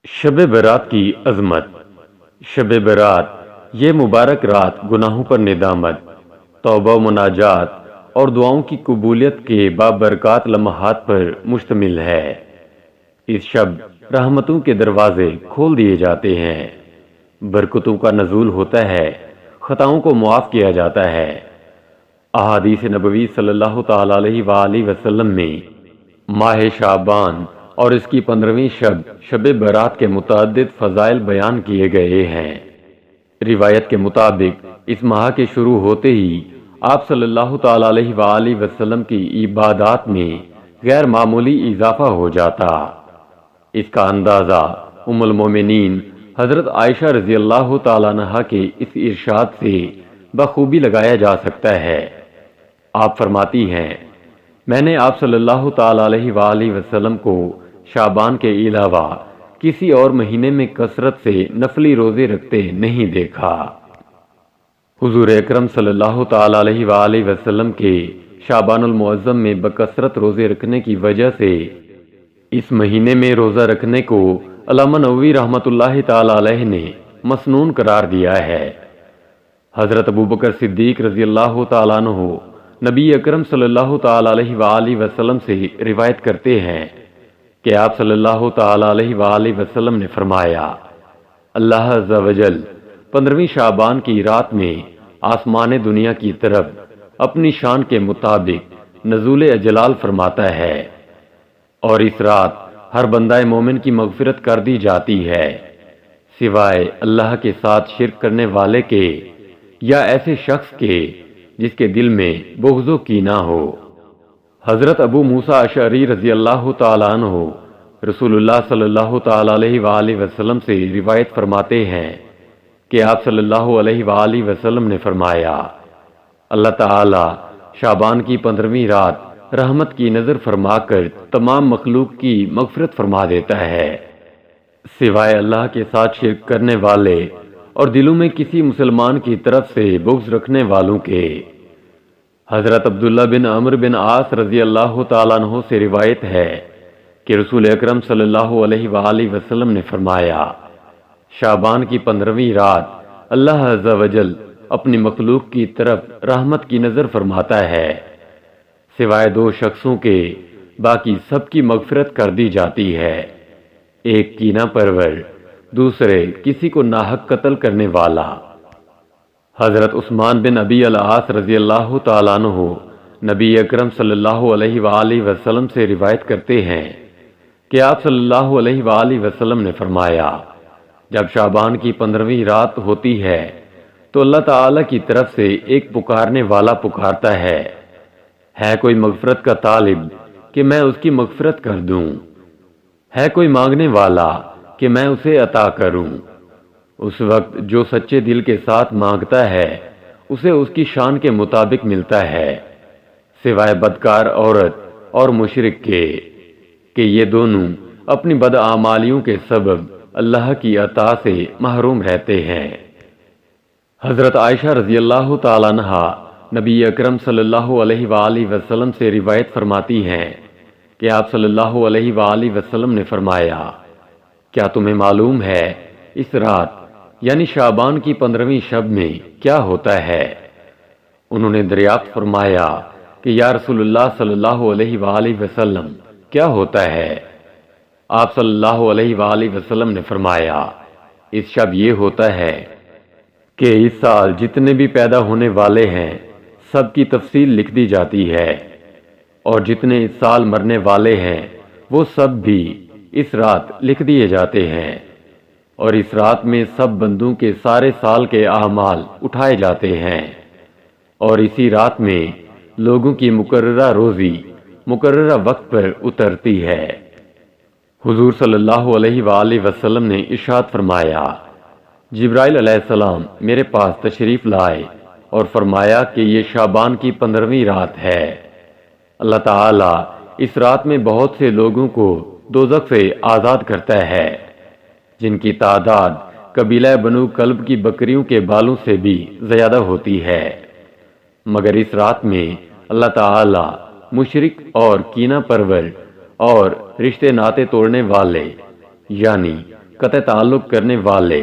شب برات کی عظمت۔ شب برات یہ مبارک رات گناہوں پر ندامت، توبہ و مناجات اور دعاؤں کی قبولیت کے بابرکات لمحات پر مشتمل ہے۔ اس شب رحمتوں کے دروازے کھول دیے جاتے ہیں، برکتوں کا نزول ہوتا ہے، خطاؤں کو معاف کیا جاتا ہے۔ احادیث نبوی صلی اللہ تعالی علیہ وآلہ وسلم میں ماہ شعبان اور اس کی 15ویں شب برات کے متعدد فضائل بیان کیے گئے ہیں۔ روایت کے مطابق اس ماہ کے شروع ہوتے ہی آپ صلی اللہ تعالی علیہ وآلہ وسلم کی عبادات میں غیر معمولی اضافہ ہو جاتا۔ اس کا اندازہ ام المومنین حضرت عائشہ رضی اللہ تعالیٰ عنہا کے اس ارشاد سے بخوبی لگایا جا سکتا ہے۔ آپ فرماتی ہیں، میں نے آپ صلی اللہ تعالی علیہ وآلہ وسلم کو شعبان کے علاوہ کسی اور مہینے میں کثرت سے نفلی روزے رکھتے نہیں دیکھا۔ حضور اکرم صلی اللہ تعالی علیہ وآلہ وسلم کے شعبان المعظم میں بکثرت روزے رکھنے کی وجہ سے اس مہینے میں روزہ رکھنے کو علامہ نووی رحمۃ اللہ تعالی علیہ نے مسنون قرار دیا ہے۔ حضرت ابوبکر صدیق رضی اللہ تعالیٰ عنہ نبی اکرم صلی اللہ تعالی علیہ وآلہ وسلم سے روایت کرتے ہیں کہ آپ صلی اللہ تعالی علیہ وآلہ وسلم نے فرمایا، اللہ عز و جل 15ویں شعبان کی رات میں آسمان دنیا کی طرف اپنی شان کے مطابق نزول اجلال فرماتا ہے، اور اس رات ہر بندہ مومن کی مغفرت کر دی جاتی ہے، سوائے اللہ کے ساتھ شرک کرنے والے کے یا ایسے شخص کے جس کے دل میں بغض و کینہ ہو۔ حضرت ابو موسیٰ اشعری رضی اللہ تعالیٰ عنہ رسول اللہ صلی اللہ تعالیٰ علیہ وآلہ وسلم سے روایت فرماتے ہیں کہ آپ صلی اللہ علیہ وآلہ وسلم نے فرمایا، اللہ تعالیٰ شعبان کی 15ویں رات رحمت کی نظر فرما کر تمام مخلوق کی مغفرت فرما دیتا ہے، سوائے اللہ کے ساتھ شرک کرنے والے اور دلوں میں کسی مسلمان کی طرف سے بغض رکھنے والوں کے۔ حضرت عبداللہ بن عمرو بن عاص رضی اللہ تعالیٰ عنہ سے روایت ہے کہ رسول اکرم صلی اللہ علیہ وآلہ وسلم نے فرمایا، شعبان کی 15ویں رات اللہ عز و جل اپنی مخلوق کی طرف رحمت کی نظر فرماتا ہے، سوائے 2 شخصوں کے باقی سب کی مغفرت کر دی جاتی ہے، ایک کینہ پرور، دوسرے کسی کو ناحق قتل کرنے والا۔ حضرت عثمان بن ابی العاص رضی اللہ تعالیٰ عنہ نبی اکرم صلی اللہ علیہ وآلہ وسلم سے روایت کرتے ہیں کہ آپ صلی اللہ علیہ وآلہ وسلم نے فرمایا، جب شعبان کی 15ویں رات ہوتی ہے تو اللہ تعالیٰ کی طرف سے ایک پکارنے والا پکارتا ہے کوئی مغفرت کا طالب کہ میں اس کی مغفرت کر دوں، ہے کوئی مانگنے والا کہ میں اسے عطا کروں۔ اس وقت جو سچے دل کے ساتھ مانگتا ہے اسے اس کی شان کے مطابق ملتا ہے، سوائے بدکار عورت اور مشرک کے کہ یہ دونوں اپنی بدعمالیوں کے سبب اللہ کی عطا سے محروم رہتے ہیں۔ حضرت عائشہ رضی اللہ تعالیٰ عنہا نبی اکرم صلی اللہ علیہ وآلہ وسلم سے روایت فرماتی ہیں کہ آپ صلی اللہ علیہ وآلہ وسلم نے فرمایا، کیا تمہیں معلوم ہے اس رات یعنی شعبان کی 15ویں شب میں کیا ہوتا ہے؟ انہوں نے دریافت فرمایا کہ یا رسول اللہ صلی اللہ علیہ وآلہ وسلم کیا ہوتا ہے؟ آپ صلی اللہ علیہ وآلہ وسلم نے فرمایا، اس شب یہ ہوتا ہے کہ اس سال جتنے بھی پیدا ہونے والے ہیں سب کی تفصیل لکھ دی جاتی ہے، اور جتنے اس سال مرنے والے ہیں وہ سب بھی اس رات لکھ دیے جاتے ہیں، اور اس رات میں سب بندوں کے سارے سال کے اعمال اٹھائے جاتے ہیں، اور اسی رات میں لوگوں کی مقررہ روزی مقررہ وقت پر اترتی ہے۔ حضور صلی اللہ علیہ وآلہ وسلم نے ارشاد فرمایا، جبرائیل علیہ السلام میرے پاس تشریف لائے اور فرمایا کہ یہ شعبان کی 15ویں رات ہے، اللہ تعالیٰ اس رات میں بہت سے لوگوں کو دوزخ سے آزاد کرتا ہے جن کی تعداد قبیلہ بنو کلب کی بکریوں کے بالوں سے بھی زیادہ ہوتی ہے، مگر اس رات میں اللہ تعالی مشرک اور کینہ پرور اور رشتے ناطے توڑنے والے یعنی قطع تعلق کرنے والے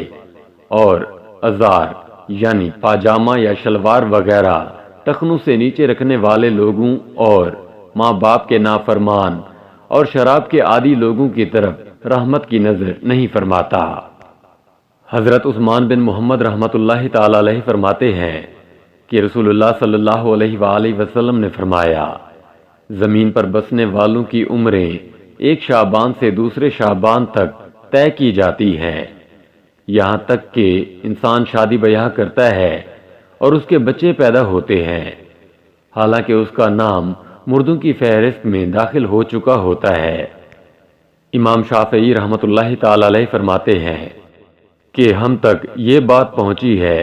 اور ازار یعنی پاجامہ یا شلوار وغیرہ ٹخنوں سے نیچے رکھنے والے لوگوں اور ماں باپ کے نافرمان اور شراب کے عادی لوگوں کی طرف رحمت کی نظر نہیں فرماتا۔ حضرت عثمان بن محمد رحمۃ اللہ تعالی علیہ فرماتے ہیں کہ رسول اللہ صلی اللہ علیہ وآلہ وسلم نے فرمایا، زمین پر بسنے والوں کی عمریں ایک شعبان سے دوسرے شعبان تک طے کی جاتی ہیں، یہاں تک کہ انسان شادی بیاہ کرتا ہے اور اس کے بچے پیدا ہوتے ہیں، حالانکہ اس کا نام مردوں کی فہرست میں داخل ہو چکا ہوتا ہے۔ امام شافعی رحمۃ اللہ تعالی علیہ فرماتے ہیں کہ ہم تک یہ بات پہنچی ہے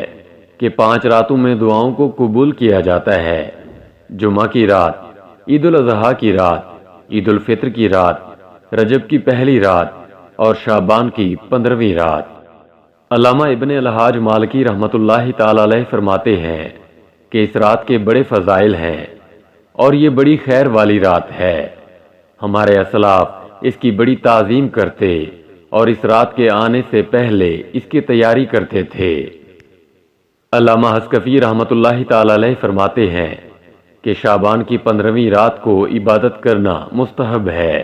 کہ 5 راتوں میں دعاؤں کو قبول کیا جاتا ہے، جمعہ کی رات، عید الاضحیٰ کی رات، عید الفطر کی رات، رجب کی پہلی رات اور شعبان کی 15ویں رات۔ علامہ ابن الحاج مالکی رحمۃ اللہ تعالی علیہ فرماتے ہیں کہ اس رات کے بڑے فضائل ہیں اور یہ بڑی خیر والی رات ہے۔ ہمارے اسلاف اس کی بڑی تعظیم کرتے اور اس رات کے آنے سے پہلے اس کی تیاری کرتے تھے۔ علامہ حسکفی رحمۃ اللہ تعالی علیہ فرماتے ہیں کہ شعبان کی 15ویں رات کو عبادت کرنا مستحب ہے۔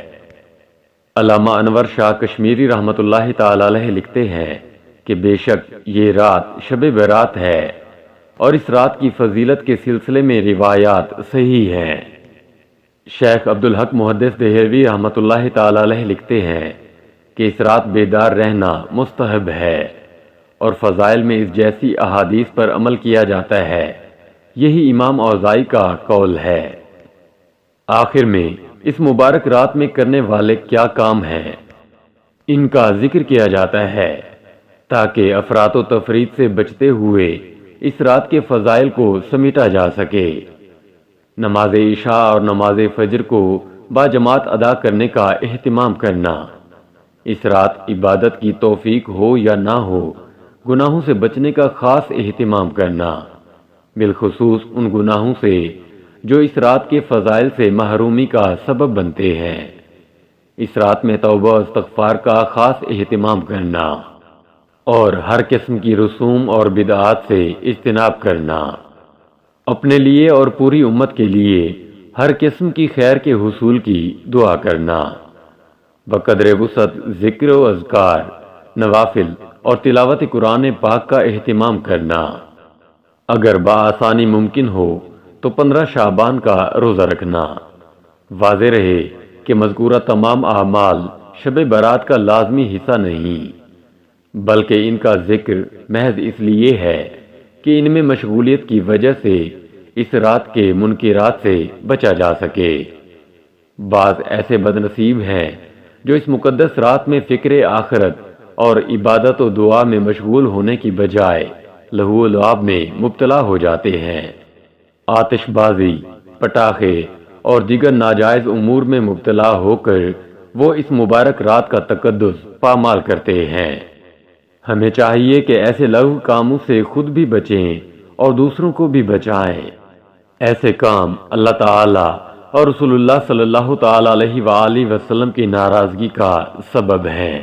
علامہ انور شاہ کشمیری رحمۃ اللہ تعالی علیہ لکھتے ہیں کہ بے شک یہ رات شب برات ہے اور اس رات کی فضیلت کے سلسلے میں روایات صحیح ہیں۔ شیخ عبدالحق محدث دہلوی رحمۃ اللہ تعالی علیہ لکھتے ہیں کہ اس رات بیدار رہنا مستحب ہے اور فضائل میں اس جیسی احادیث پر عمل کیا جاتا ہے، یہی امام اوزاعی کا قول ہے۔ آخر میں اس مبارک رات میں کرنے والے کیا کام ہیں، ان کا ذکر کیا جاتا ہے تاکہ افراط و تفریط سے بچتے ہوئے اس رات کے فضائل کو سمیٹا جا سکے۔ نماز عشاء اور نماز فجر کو باجماعت ادا کرنے کا اہتمام کرنا، اس رات عبادت کی توفیق ہو یا نہ ہو، گناہوں سے بچنے کا خاص اہتمام کرنا، بالخصوص ان گناہوں سے جو اس رات کے فضائل سے محرومی کا سبب بنتے ہیں۔ اس رات میں توبہ و استغفار کا خاص اہتمام کرنا اور ہر قسم کی رسوم اور بدعات سے اجتناب کرنا، اپنے لیے اور پوری امت کے لیے ہر قسم کی خیر کے حصول کی دعا کرنا، بقدر وسعت ذکر و اذکار، نوافل اور تلاوت قرآن پاک کا اہتمام کرنا، اگر بآسانی ممکن ہو تو 15 شعبان کا روزہ رکھنا۔ واضح رہے کہ مذکورہ تمام اعمال شب برات کا لازمی حصہ نہیں، بلکہ ان کا ذکر محض اس لیے ہے کہ ان میں مشغولیت کی وجہ سے اس رات کے منکرات سے بچا جا سکے۔ بعض ایسے بد نصیب ہیں جو اس مقدس رات میں فکر آخرت اور عبادت و دعا میں مشغول ہونے کی بجائے لہو و لعب میں مبتلا ہو جاتے ہیں، آتش بازی، پٹاخے اور دیگر ناجائز امور میں مبتلا ہو کر وہ اس مبارک رات کا تقدس پامال کرتے ہیں۔ ہمیں چاہیے کہ ایسے لغو کاموں سے خود بھی بچیں اور دوسروں کو بھی بچائیں۔ ایسے کام اللہ تعالی اور رسول اللہ صلی اللہ تعالی علیہ وآلہ وسلم کی ناراضگی کا سبب ہیں۔